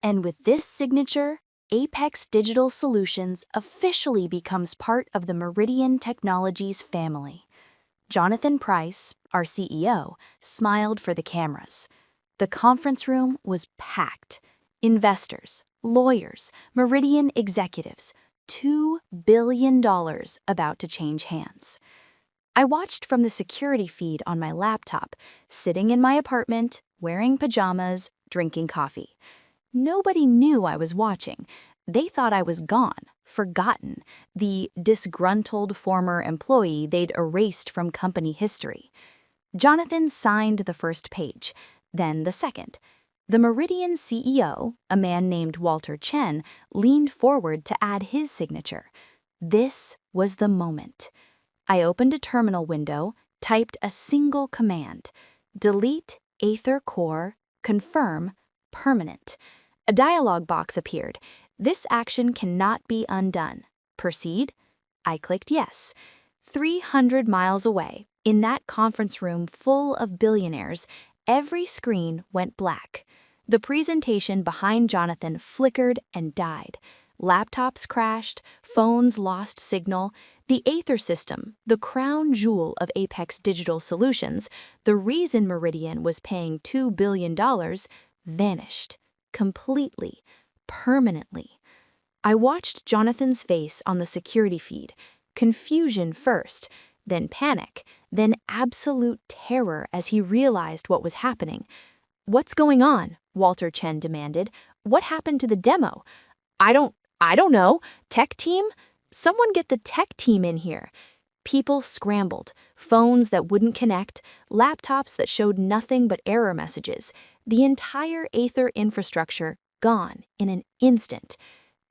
And with this signature, Apex Digital Solutions officially becomes part of the Meridian Technologies family. Jonathan Price, our CEO, smiled for the cameras. The conference room was packed. Investors, lawyers, Meridian executives, $2 billion about to change hands. I watched from the security feed on my laptop, sitting in my apartment, wearing pajamas, drinking coffee. Nobody knew I was watching. They thought I was gone, forgotten, the disgruntled former employee they'd erased from company history. Jonathan signed the first page, then the second. The Meridian CEO, a man named Walter Chen, leaned forward to add his signature. This was the moment. I opened a terminal window, typed a single command: delete Aether Core, confirm, permanent. A dialog box appeared. This action cannot be undone. Proceed? I clicked yes. 300 miles away, in that conference room full of billionaires, every screen went black. The presentation behind Jonathan flickered and died. Laptops crashed, phones lost signal. The Aether system, the crown jewel of Apex Digital Solutions, the reason Meridian was paying $2 billion, vanished. Completely, permanently. I watched Jonathan's face on the security feed. Confusion first, then panic, then absolute terror as he realized what was happening. "What's going on?" Walter Chen demanded. "What happened to the demo?" I don't know. Tech team? Someone get the tech team in here." People scrambled, phones that wouldn't connect, laptops that showed nothing but error messages. The entire Aether infrastructure gone in an instant.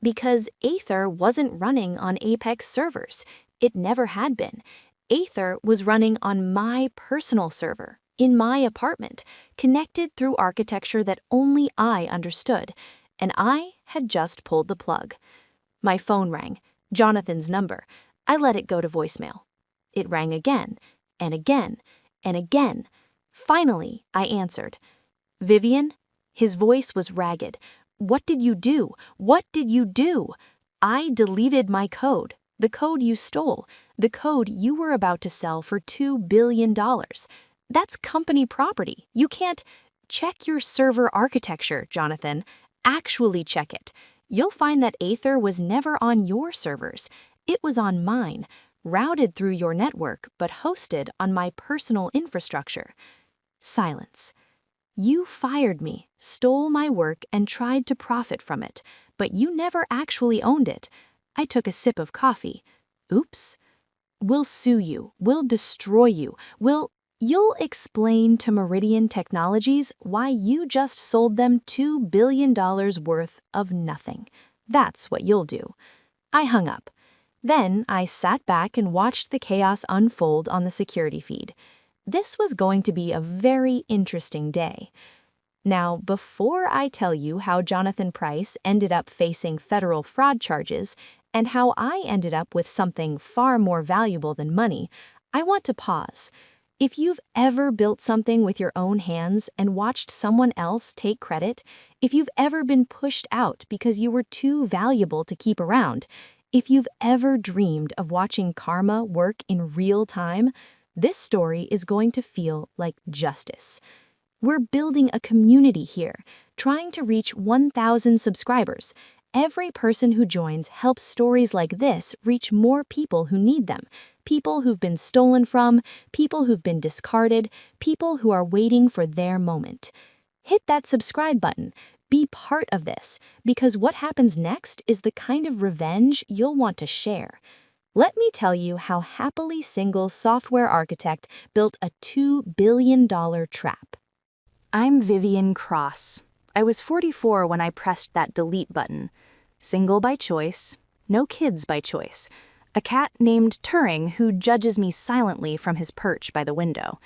Because Aether wasn't running on Apex servers. It never had been. Aether was running on my personal server, in my apartment, connected through architecture that only I understood. And I had just pulled the plug. My phone rang. Jonathan's number. I let it go to voicemail. It rang again, and again, and again. Finally, I answered. "Vivian?" His voice was ragged. "What did you do? What did you do?" "I deleted my code. The code you stole. The code you were about to sell for $2 billion. That's company property. You can't... Check your server architecture, Jonathan. Actually check it. You'll find that Aether was never on your servers. It was on mine, routed through your network, but hosted on my personal infrastructure." Silence. "You fired me, stole my work, and tried to profit from it, but you never actually owned it." I took a sip of coffee. "Oops." "We'll sue you. We'll destroy you. You'll explain to Meridian Technologies why you just sold them $2 billion worth of nothing. That's what you'll do." I hung up. Then I sat back and watched the chaos unfold on the security feed. This was going to be a very interesting day. Now, before I tell you how Jonathan Price ended up facing federal fraud charges and how I ended up with something far more valuable than money, I want to pause. If you've ever built something with your own hands and watched someone else take credit, if you've ever been pushed out because you were too valuable to keep around, if you've ever dreamed of watching karma work in real time, this story is going to feel like justice. We're building a community here, trying to reach 1,000 subscribers. Every person who joins helps stories like this reach more people who need them. People who've been stolen from, people who've been discarded, people who are waiting for their moment. Hit that subscribe button. Be part of this, because what happens next is the kind of revenge you'll want to share. Let me tell you how happily single software architect built a $2 billion trap. I'm Vivian Cross. I was 44 when I pressed that delete button. Single by choice, no kids by choice. A cat named Turing who judges me silently from his perch by the window.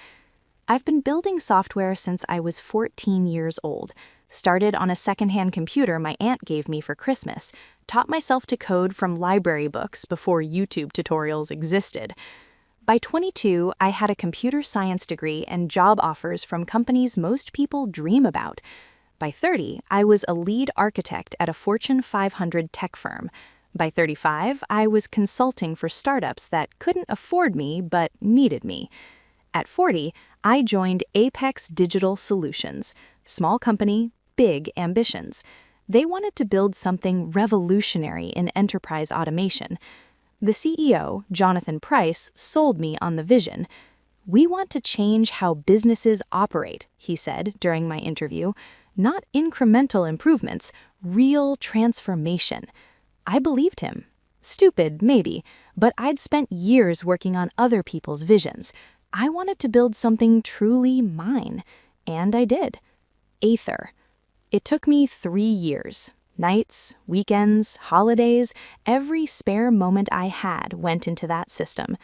I've been building software since I was 14 years old. Started on a secondhand computer my aunt gave me for Christmas. Taught myself to code from library books before YouTube tutorials existed. By 22, I had a computer science degree and job offers from companies most people dream about. By 30, I was a lead architect at a Fortune 500 tech firm. By 35, I was consulting for startups that couldn't afford me but needed me. At 40, I joined Apex Digital Solutions. Small company, big ambitions. They wanted to build something revolutionary in enterprise automation. The CEO, Jonathan Price, sold me on the vision. "We want to change how businesses operate," he said during my interview. "Not incremental improvements, real transformation." I believed him. Stupid, maybe, but I'd spent years working on other people's visions. I wanted to build something truly mine, and I did. Aether. It took me 3 years. Nights, weekends, holidays, every spare moment I had went into that system.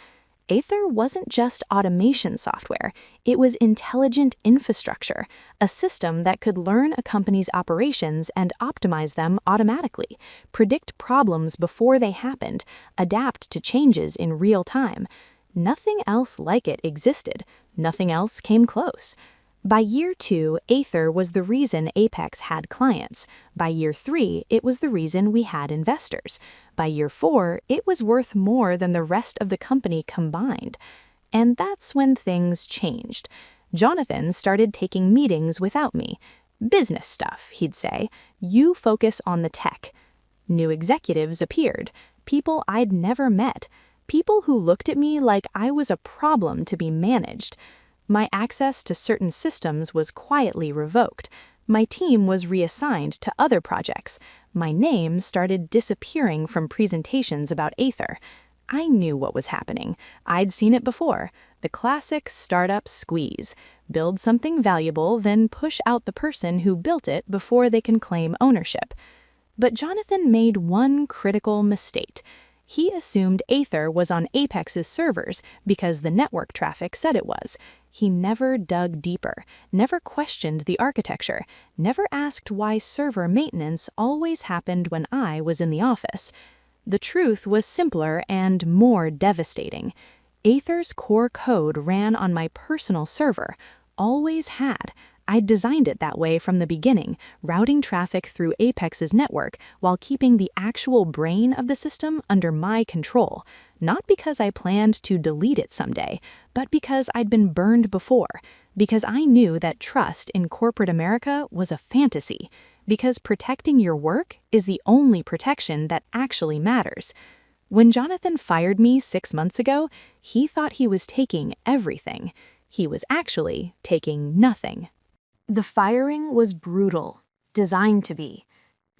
Aether wasn't just automation software, it was intelligent infrastructure, a system that could learn a company's operations and optimize them automatically, predict problems before they happened, adapt to changes in real time. Nothing else like it existed. Nothing else came close. By year 2, Aether was the reason Apex had clients. By year 3, it was the reason we had investors. By year 4, it was worth more than the rest of the company combined. And that's when things changed. Jonathan started taking meetings without me. "Business stuff," he'd say. "You focus on the tech." New executives appeared, people I'd never met, people who looked at me like I was a problem to be managed. My access to certain systems was quietly revoked. My team was reassigned to other projects. My name started disappearing from presentations about Aether. I knew what was happening. I'd seen it before. The classic startup squeeze. Build something valuable, then push out the person who built it before they can claim ownership. But Jonathan made one critical mistake. He assumed Aether was on Apex's servers because the network traffic said it was. He never dug deeper, never questioned the architecture, never asked why server maintenance always happened when I was in the office. The truth was simpler and more devastating. Aether's core code ran on my personal server, always had. I'd designed it that way from the beginning, routing traffic through Apex's network while keeping the actual brain of the system under my control. Not because I planned to delete it someday, but because I'd been burned before, because I knew that trust in corporate America was a fantasy, because protecting your work is the only protection that actually matters. When Jonathan fired me 6 months ago, he thought he was taking everything. He was actually taking nothing. The firing was brutal, designed to be.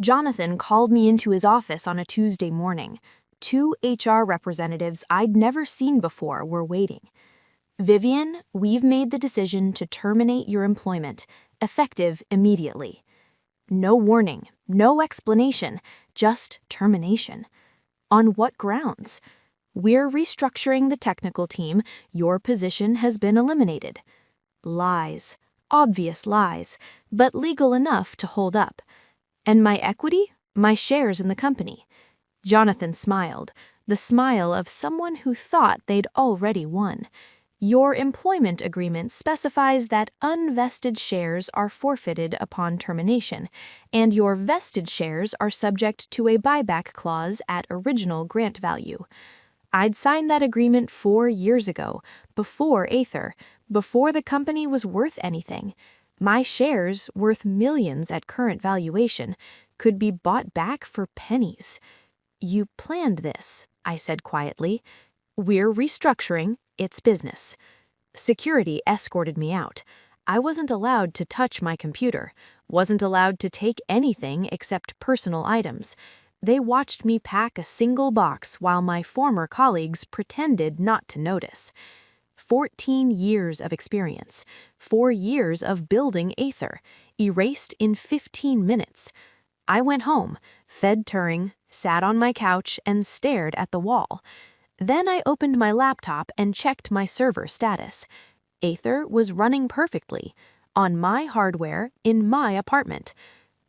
Jonathan called me into his office on a Tuesday morning. 2 HR representatives I'd never seen before were waiting. "Vivian, we've made the decision to terminate your employment, effective immediately." No warning, no explanation, just termination. On what grounds? "We're restructuring the technical team. Your position has been eliminated." Lies. Obvious lies, but legal enough to hold up. And my equity? My shares in the company. Jonathan smiled, the smile of someone who thought they'd already won. "Your employment agreement specifies that unvested shares are forfeited upon termination, and your vested shares are subject to a buyback clause at original grant value." I'd signed that agreement 4 years ago, before Aether, before the company was worth anything. My shares, worth millions at current valuation, could be bought back for pennies. "You planned this," I said quietly. "We're restructuring, it's business." Security escorted me out. I wasn't allowed to touch my computer, wasn't allowed to take anything except personal items. They watched me pack a single box while my former colleagues pretended not to notice. 14 years of experience, 4 years of building Aether, erased in 15 minutes. I went home, fed Turing, sat on my couch, and stared at the wall. Then I opened my laptop and checked my server status. Aether was running perfectly, on my hardware, in my apartment.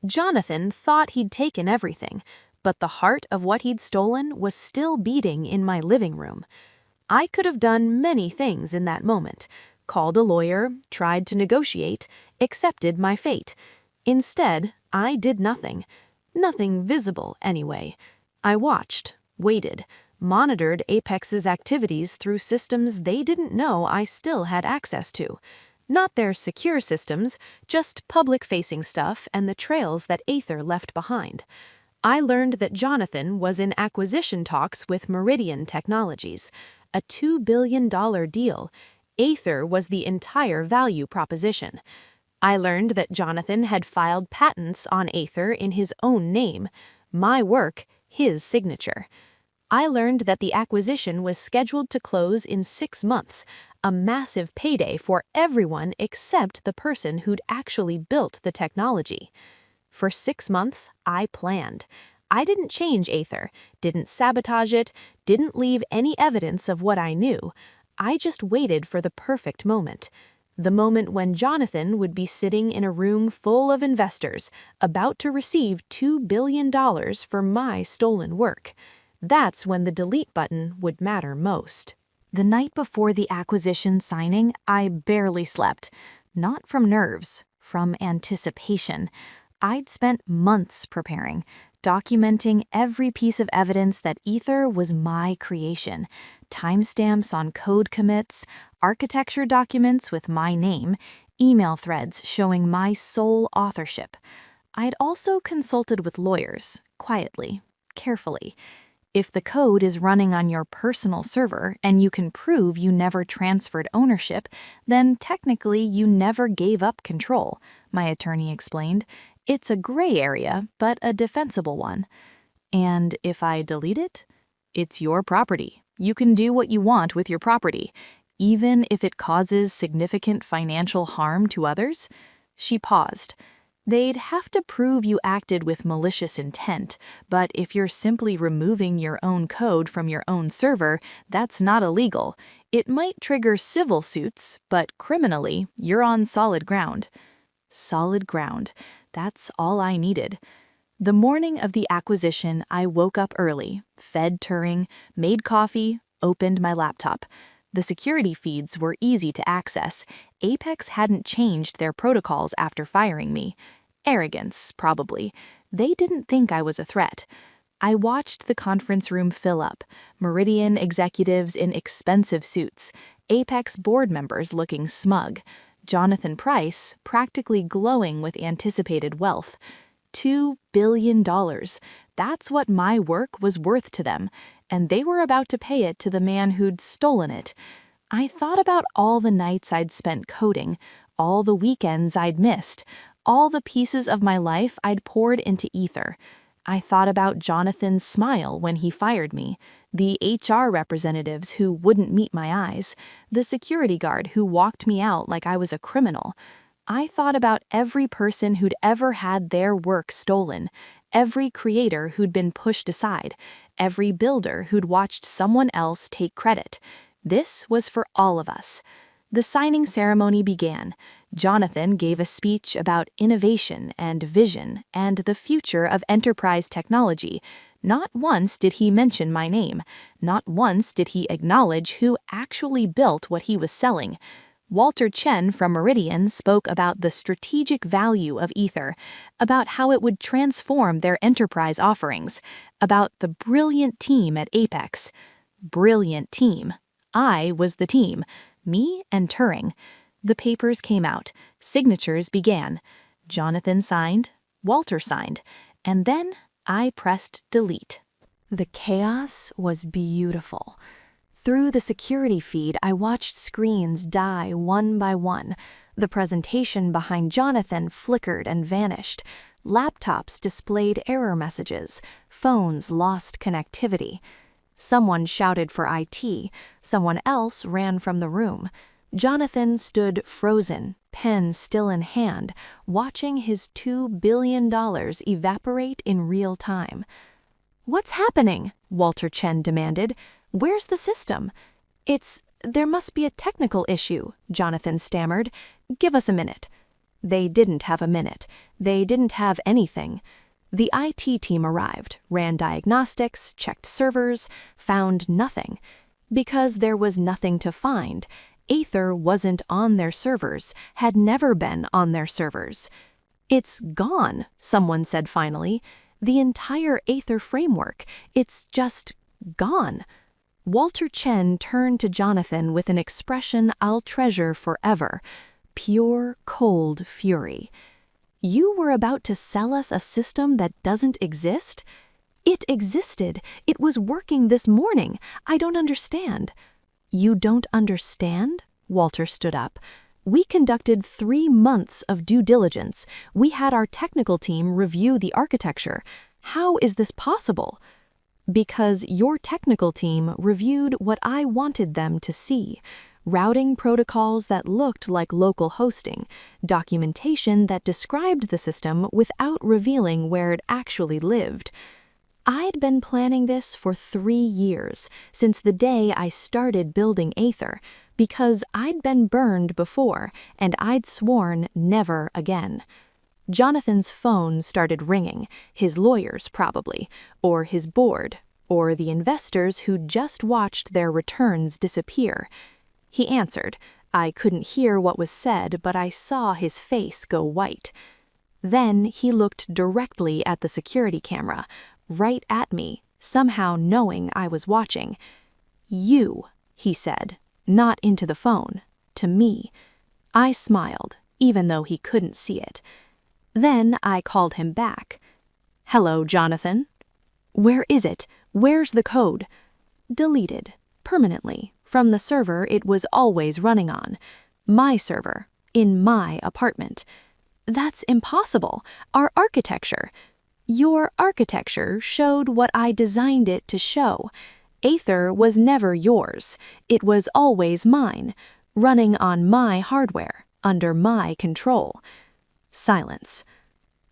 Jonathan thought he'd taken everything, but the heart of what he'd stolen was still beating in my living room. I could have done many things in that moment. Called a lawyer, tried to negotiate, accepted my fate. Instead, I did nothing. Nothing visible, anyway. I watched, waited, monitored Apex's activities through systems they didn't know I still had access to. Not their secure systems, just public-facing stuff and the trails that Aether left behind. I learned that Jonathan was in acquisition talks with Meridian Technologies, a $2 billion deal. Aether was the entire value proposition. I learned that Jonathan had filed patents on Aether in his own name, my work, his signature. I learned that the acquisition was scheduled to close in 6 months, a massive payday for everyone except the person who'd actually built the technology. For 6 months, I planned. I didn't change Aether, didn't sabotage it, didn't leave any evidence of what I knew. I just waited for the perfect moment. The moment when Jonathan would be sitting in a room full of investors, about to receive $2 billion for my stolen work. That's when the delete button would matter most. The night before the acquisition signing, I barely slept. Not from nerves, from anticipation. I'd spent months preparing, documenting every piece of evidence that Aether was my creation. Timestamps on code commits, architecture documents with my name, email threads showing my sole authorship. I'd also consulted with lawyers, quietly, carefully. If the code is running on your personal server and you can prove you never transferred ownership, then technically you never gave up control, my attorney explained. It's a gray area, but a defensible one. And if I delete it? It's your property. You can do what you want with your property, even if it causes significant financial harm to others. She paused. They'd have to prove you acted with malicious intent, but if you're simply removing your own code from your own server, that's not illegal. It might trigger civil suits, but criminally, you're on solid ground. Solid ground. That's all I needed. The morning of the acquisition, I woke up early, fed Turing, made coffee, opened my laptop. The security feeds were easy to access. Apex hadn't changed their protocols after firing me. Arrogance, probably. They didn't think I was a threat. I watched the conference room fill up, Meridian executives in expensive suits, Apex board members looking smug, Jonathan Price practically glowing with anticipated wealth. $2 billion. That's what my work was worth to them, and they were about to pay it to the man who'd stolen it. I thought about all the nights I'd spent coding, all the weekends I'd missed, all the pieces of my life I'd poured into Aether. I thought about Jonathan's smile when he fired me, the HR representatives who wouldn't meet my eyes, the security guard who walked me out like I was a criminal. I thought about every person who'd ever had their work stolen, every creator who'd been pushed aside, every builder who'd watched someone else take credit. This was for all of us. The signing ceremony began. Jonathan gave a speech about innovation and vision and the future of enterprise technology. Not once did he mention my name. Not once did he acknowledge who actually built what he was selling. Walter Chen from Meridian spoke about the strategic value of Aether, about how it would transform their enterprise offerings, about the brilliant team at Apex. Brilliant team. I was the team. Me and Turing. The papers came out. Signatures began. Jonathan signed. Walter signed. And then I pressed delete. The chaos was beautiful. Through the security feed, I watched screens die one by one. The presentation behind Jonathan flickered and vanished. Laptops displayed error messages. Phones lost connectivity. Someone shouted for IT. Someone else ran from the room. Jonathan stood frozen, pen still in hand, watching his $2 billion evaporate in real time. "What's happening?" Walter Chen demanded. "Where's the system?" There must be a technical issue," Jonathan stammered. "Give us a minute." They didn't have a minute. They didn't have anything. The IT team arrived, ran diagnostics, checked servers, found nothing. Because there was nothing to find. Aether wasn't on their servers, had never been on their servers. "It's gone," someone said finally. "The entire Aether framework. It's just gone." Walter Chen turned to Jonathan with an expression I'll treasure forever. Pure, cold fury. "You were about to sell us a system that doesn't exist?" "It existed. It was working this morning. I don't understand." "You don't understand?" Walter stood up. "We conducted 3 months of due diligence. We had our technical team review the architecture. How is this possible?" "Because your technical team reviewed what I wanted them to see. Routing protocols that looked like local hosting, documentation that described the system without revealing where it actually lived. I'd been planning this for 3 years, since the day I started building Aether, because I'd been burned before, and I'd sworn never again." Jonathan's phone started ringing, his lawyers probably, or his board, or the investors who'd just watched their returns disappear. He answered. I couldn't hear what was said, but I saw his face go white. Then he looked directly at the security camera, right at me, somehow knowing I was watching. "You," he said, not into the phone, to me. I smiled, even though he couldn't see it. Then I called him back. "Hello, Jonathan." "Where is it? Where's the code?" "Deleted, permanently, from the server it was always running on. My server, in my apartment." "That's impossible. Our architecture." "Your architecture showed what I designed it to show. Aether was never yours. It was always mine, running on my hardware, under my control." Silence.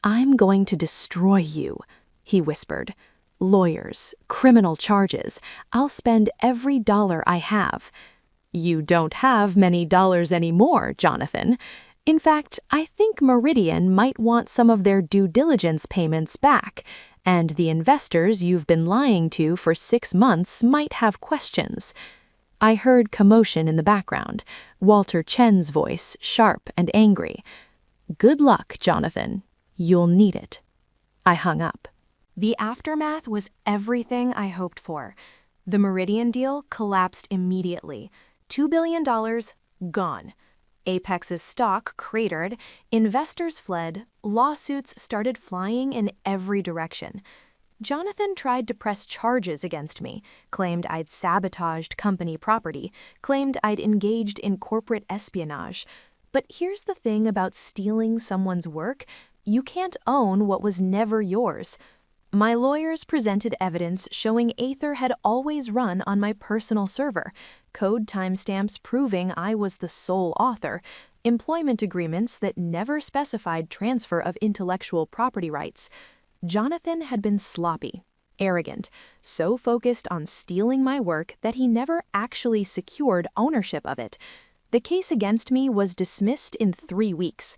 "I'm going to destroy you," he whispered. "Lawyers, criminal charges. I'll spend every dollar I have." "You don't have many dollars anymore, Jonathan. In fact, I think Meridian might want some of their due diligence payments back, and the investors you've been lying to for 6 months might have questions." I heard commotion in the background, Walter Chen's voice, sharp and angry. "Good luck, Jonathan. You'll need it." I hung up. The aftermath was everything I hoped for. The Meridian deal collapsed immediately. $2 billion gone. Apex's stock cratered, investors fled, lawsuits started flying in every direction. Jonathan tried to press charges against me, claimed I'd sabotaged company property, claimed I'd engaged in corporate espionage. But here's the thing about stealing someone's work: you can't own what was never yours. My lawyers presented evidence showing Aether had always run on my personal server, code timestamps proving I was the sole author, employment agreements that never specified transfer of intellectual property rights. Jonathan had been sloppy, arrogant, so focused on stealing my work that he never actually secured ownership of it. The case against me was dismissed in 3 weeks.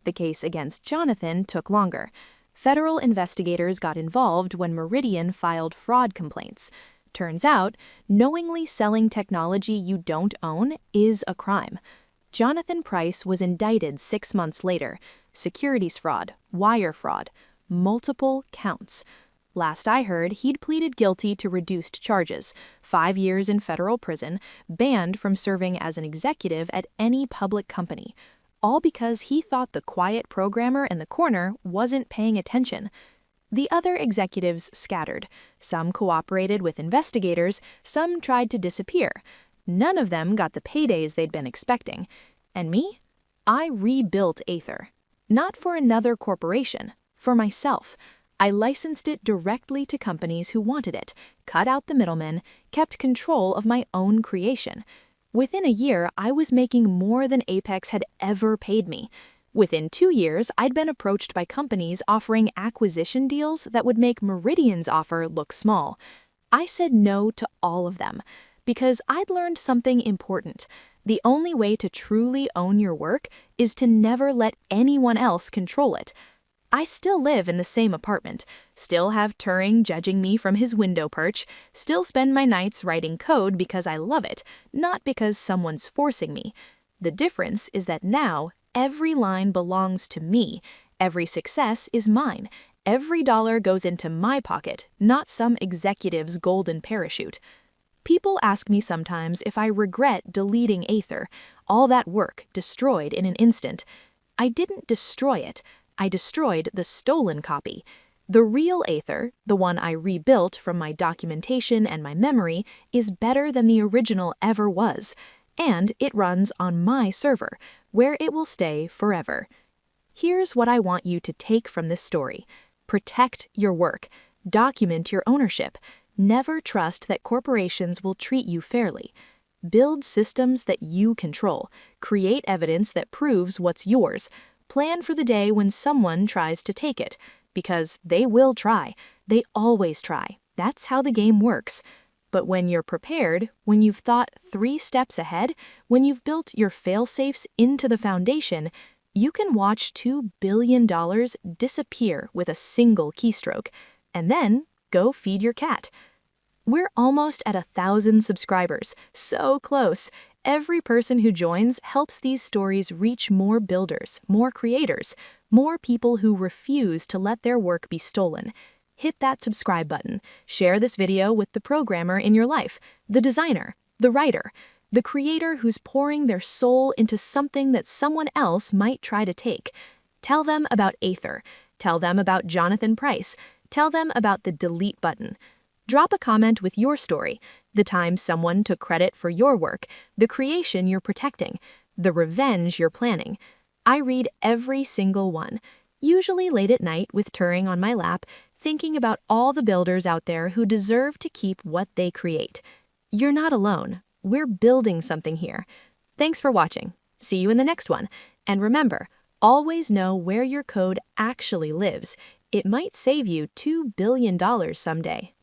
The case against Jonathan took longer. Federal investigators got involved when Meridian filed fraud complaints. Turns out, knowingly selling technology you don't own is a crime. Jonathan Price was indicted 6 months later. Securities fraud, wire fraud, multiple counts. Last I heard, he'd pleaded guilty to reduced charges, 5 years in federal prison, banned from serving as an executive at any public company, all because he thought the quiet programmer in the corner wasn't paying attention. The other executives scattered. Some cooperated with investigators, some tried to disappear. None of them got the paydays they'd been expecting. And me? I rebuilt Aether. Not for another corporation, for myself. I licensed it directly to companies who wanted it, cut out the middlemen, kept control of my own creation. Within a year, I was making more than Apex had ever paid me. Within 2 years, I'd been approached by companies offering acquisition deals that would make Meridian's offer look small. I said no to all of them, because I'd learned something important. The only way to truly own your work is to never let anyone else control it. I still live in the same apartment, still have Turing judging me from his window perch, still spend my nights writing code because I love it, not because someone's forcing me. The difference is that now, every line belongs to me, Every success is mine. Every dollar goes into my pocket, not some executive's golden parachute. People ask me sometimes if I regret deleting Aether, all that work destroyed in an instant. I didn't destroy it. I destroyed the stolen copy. The real Aether, the one I rebuilt from my documentation and my memory, is better than the original ever was, and it runs on my server, where it will stay forever. Here's what I want you to take from this story. Protect your work. Document your ownership. Never trust that corporations will treat you fairly. Build systems that you control. Create evidence that proves what's yours. Plan for the day when someone tries to take it, because they will try. They always try. That's how the game works. But when you're prepared, when you've thought 3 steps ahead, when you've built your fail-safes into the foundation, you can watch $2 billion disappear with a single keystroke, and then go feed your cat. We're almost at 1,000 subscribers, so close. Every person who joins helps these stories reach more builders, more creators, more people who refuse to let their work be stolen. Hit that subscribe button. Share this video with the programmer in your life, the designer, the writer, the creator who's pouring their soul into something that someone else might try to take. Tell them about Aether. Tell them about Jonathan Price. Tell them about the delete button. Drop a comment with your story, the time someone took credit for your work, the creation you're protecting, the revenge you're planning. I read every single one, usually late at night with Turing on my lap, thinking about all the builders out there who deserve to keep what they create. You're not alone. We're building something here. Thanks for watching. See you in the next one. And remember, always know where your code actually lives. It might save you $2 billion someday.